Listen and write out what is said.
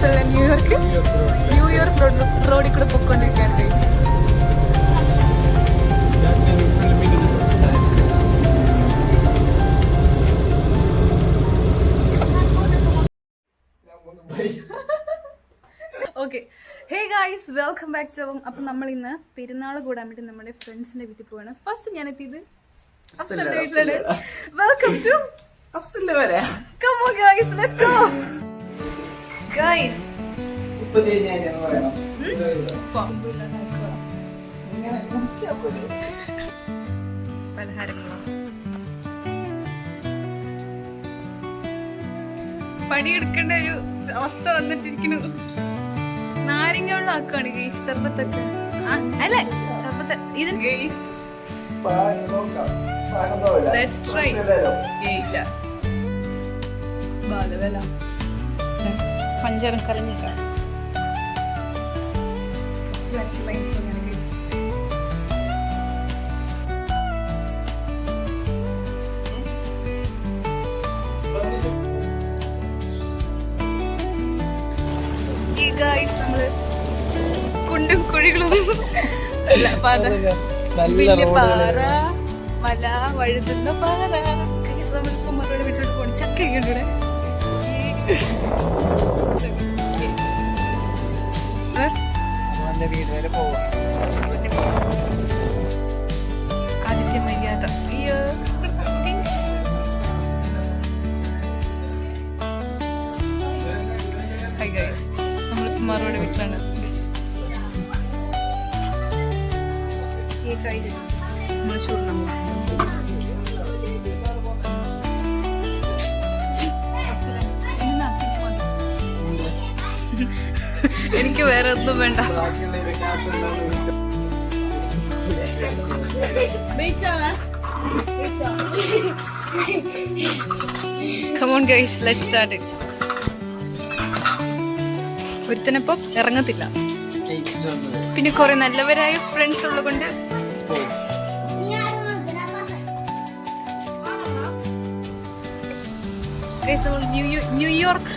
അല്ല ന്യൂയോർക്ക് റോഡിൽ കൂടെ പൊയ്ക്കൊണ്ടിരിക്കുകയാണ് guys. Okay, hey guys, welcome back to our. അപ്പൊ നമ്മൾ ഇന്ന് പെരുന്നാൾ കൂടാൻ വേണ്ടി നമ്മുടെ ഫ്രണ്ട്സിന്റെ വീട്ടിൽ പോവാണ്. ഫസ്റ്റ് ഞാൻ എത്തിയത് അഫ്സലിന്റെ വീട്ടിലാണ്. വെൽക്കം ടു അഫ്സലിന്റെ വരെ. Come on guys, let's go guys. പലഹാരങ്ങളോ പണിയെടുക്കേണ്ട ഒരു അവസ്ഥ വന്നിട്ടിരിക്കുന്നു. നാരങ്ങ വെള്ളം ആക്കുകയാണ് ഗൈസ്. സർബത്തൊക്കെ അല്ലേ? സർബത്ത് ഇത് ഗൈസ്. Let's try. ഇല്ല ബാലവേല പഞ്ചാരം കലങ്ങിക്ക. ഈ ഗൈസ് നമ്മള് കുണ്ടും കുഴികളും അല്ല വലിയ പാറ മല വഴുതുന്ന പാറ. ഗൈസ് നമ്മൾ കുമാരോടെ വീട്ടിലോട്ട് പോകണം. ചക്കയൊക്കെ ഉണ്ട് ഇവിടെ. ആദിത്യ മര്യാദ. അയ്യോ ഹൈ ഗൈസ്, നമ്മൾ കുമാരോടെ വീട്ടിലാണ്. നമ്മൾ ചൂടണം. എനിക്ക് വേറെ ഒന്നും വേണ്ട. Come on guys, let's start it. ഒരുത്തനപ്പം ഇറങ്ങത്തില്ല. പിന്നെ കുറെ നല്ലവരായ ഫ്രണ്ട്സ് ഉള്ളതുകൊണ്ട് ന്യൂയോർക്ക്